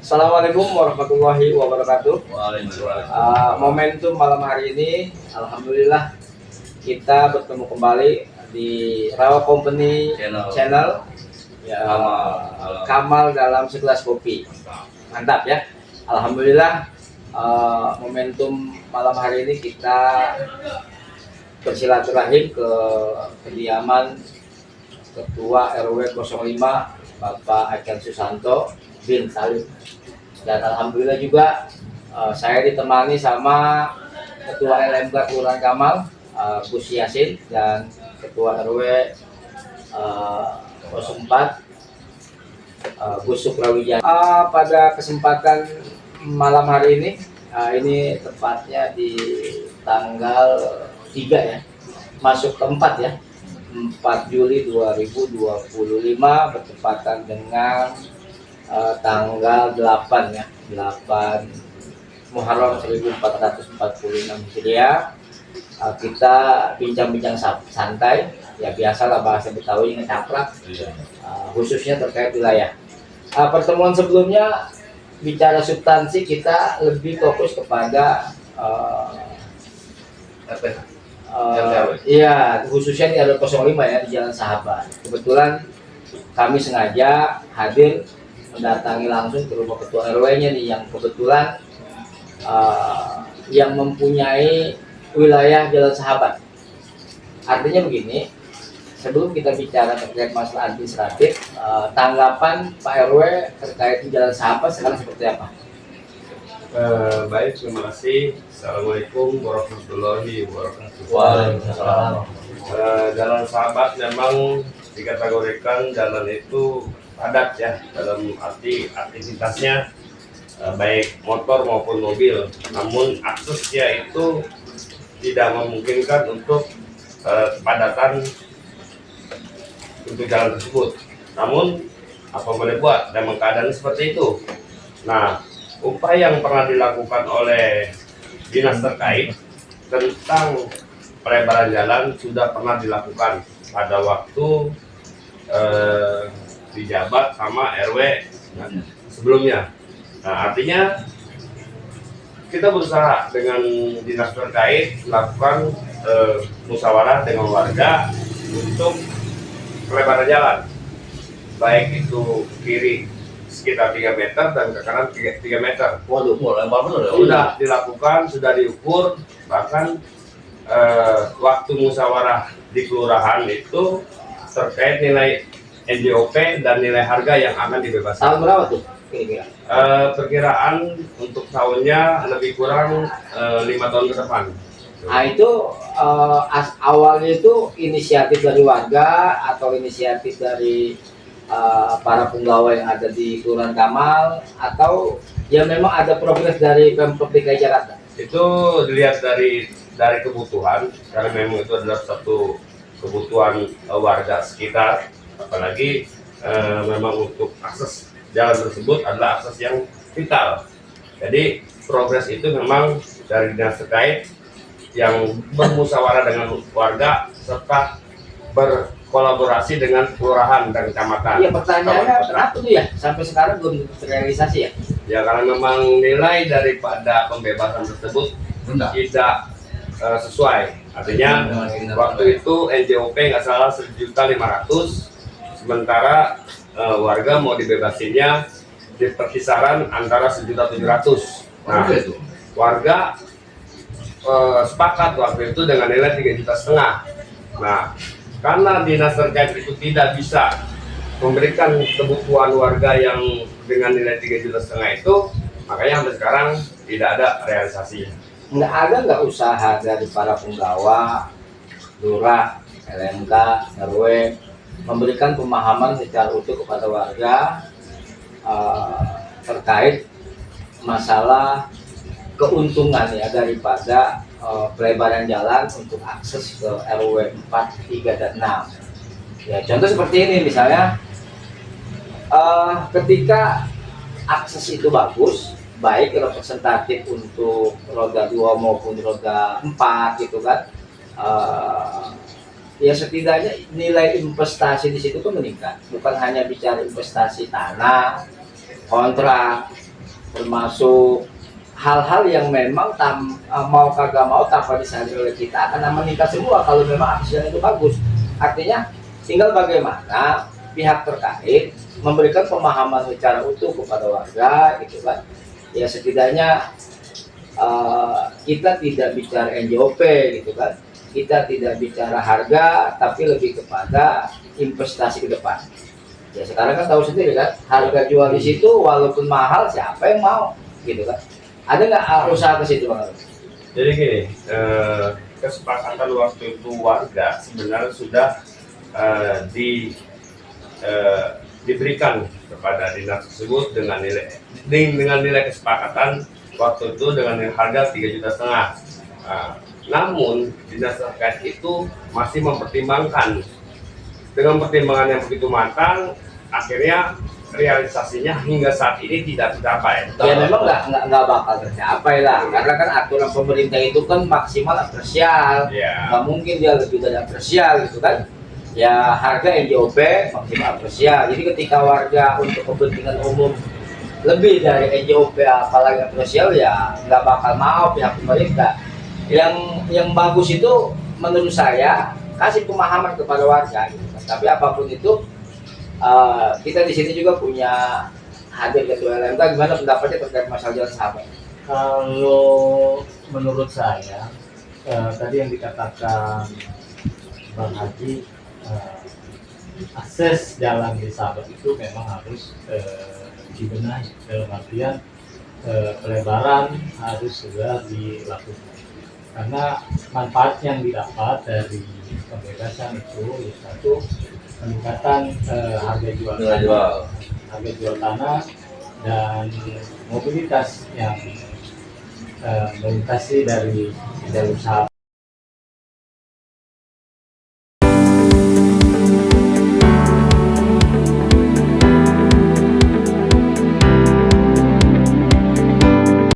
Assalamualaikum warahmatullahi wabarakatuh. Waalaikumsalam. Momentum malam hari ini, alhamdulillah kita bertemu kembali di Rawa Company Channel. Ya, Kamal dalam segelas kopi. Mantap ya. Alhamdulillah momentum malam hari ini kita bersilaturahim ke kediaman Ketua RW 05 Bapak Acan Susanto bin Salim. Dan alhamdulillah juga saya ditemani sama Ketua LMK Kelurahan Kamal, Gus Yasin, dan Ketua RW 04 Gus Sukrawijaya. Pada kesempatan malam hari ini tepatnya di tanggal 3 ya, masuk ke 4 ya, 4 Juli 2025 bertepatan dengan tanggal 8 ya, 8 Muharram 1446 Hijriah. Kita bincang-bincang santai ya, biasalah bahasa Betawi ngecaplak, khususnya terkait wilayah. Pertemuan sebelumnya bicara substansi, kita lebih fokus kepada iya, khususnya di RW 05 ya, di Jalan Sahabat. Kebetulan kami sengaja hadir mendatangi langsung ke rumah ketua RW-nya nih, yang kebetulan yang mempunyai wilayah Jalan Sahabat. Artinya begini, sebelum kita bicara terkait masalah administratif, tanggapan Pak RW terkait Jalan Sahabat sekarang seperti apa? Baik, terima kasih. Assalamualaikum warahmatullahi wabarakatuh. Waalaikumsalam. Jalan Sahabat memang dikategorikan jalan itu padat ya, dalam arti aktivitasnya baik motor maupun mobil. Namun aksesnya itu tidak memungkinkan untuk kepadatan untuk jalan tersebut. Namun apa boleh buat, memang keadaan seperti itu. Nah, upaya yang pernah dilakukan oleh dinas terkait tentang pelebaran jalan sudah pernah dilakukan pada waktu dijabat sama RW sebelumnya. Nah, artinya kita berusaha dengan dinas terkait melakukan musyawarah dengan warga untuk pelebaran jalan, baik itu kiri sekitar 3 meter dan ke kanan 3 meter. Waduh, lebar bener ya. Sudah dilakukan, sudah diukur, bahkan waktu musyawarah di kelurahan itu terkait nilai NJOP dan nilai harga yang akan dibebaskan. Tahun berapa tuh kira-kira? Perkiraan untuk tahunnya lebih kurang 5 tahun ke depan. Nah itu awalnya itu inisiatif dari warga atau inisiatif dari para penggawa yang ada di Kelurahan Kamal, atau ya memang ada progres dari Pemprov DKI Jakarta? Itu dilihat dari kebutuhan, karena memang itu adalah satu kebutuhan warga sekitar, apalagi memang untuk akses jalan tersebut adalah akses yang vital. Jadi progres itu memang dari dinas terkait yang bermusyawarah dengan warga serta berkolaborasi dengan kelurahan dan kecamatan. Iya, pertanyaannya kenapa tuh ya sampai sekarang belum terrealisasi ya? Ya karena memang nilai daripada pembebasan tersebut tidak sesuai. Artinya waktu itu NJOP nggak salah 1.500.000, sementara warga mau dibebasinnya di perkisaran antara 1.700.000. Nah, warga sepakat waktu itu dengan nilai 3,5 juta. Nah, karena dinas terkait itu tidak bisa memberikan kebutuhan warga yang dengan nilai 3,5 juta itu, makanya sampai sekarang tidak ada realisasinya. Nggak usaha dari para penggawa, lurah, LMK, RW memberikan pemahaman secara utuh kepada warga terkait masalah keuntungan ya daripada pelebaran jalan untuk akses ke RW 4, 3, dan 6. Ya, contoh seperti ini misalnya, ketika akses itu bagus, baik representatif untuk roda 2 maupun roda 4 gitu kan, ya setidaknya nilai investasi di situ tuh meningkat. Bukan hanya bicara investasi tanah, kontrak, termasuk hal-hal yang memang mau kagak mau tanpa disadari oleh kita akan meningkat semua kalau memang aksinya itu bagus. Artinya tinggal bagaimana pihak terkait memberikan pemahaman secara utuh kepada warga gitu kan. Ya setidaknya kita tidak bicara NJOP gitu kan, kita tidak bicara harga tapi lebih kepada investasi ke depan. Ya sekarang kan tahu sendiri kan, harga jual di situ walaupun mahal siapa yang mau gitu kan. Ada nggak usaha ke situ Bang? Jadi gini, kesepakatan waktu itu warga sebenarnya sudah diberikan kepada dinas tersebut dengan nilai kesepakatan waktu itu dengan harga 3,5 juta. Namun dinas terkait itu masih mempertimbangkan dengan pertimbangan yang begitu matang, akhirnya realisasinya hingga saat ini tidak tercapai. Ya memang nggak bakal tercapai lah, karena kan aturan pemerintah itu kan maksimal apresial, nggak mungkin dia lebih dari apresial gitu kan. Ya harga NJOP maksimal apresial, jadi ketika warga untuk kepentingan umum lebih dari NJOP apalagi apresial ya nggak bakal mau pihak pemerintah. Yang bagus itu menurut saya kasih pemahaman kepada warga gitu kan. Tapi apapun itu kita di sini juga punya hadir ketua LMK, gimana pendapatnya terkait masalah jalan sahabat? Kalau menurut saya tadi yang dikatakan Bang Haji, akses jalan di Sahabat itu memang harus dibenahi, dalam artian pelebaran harus segera dilakukan karena manfaat yang didapat dari pembebasan itu satu, peningkatan harga jual tanah dan mobilitas yang melintasi dari jalur Sahabat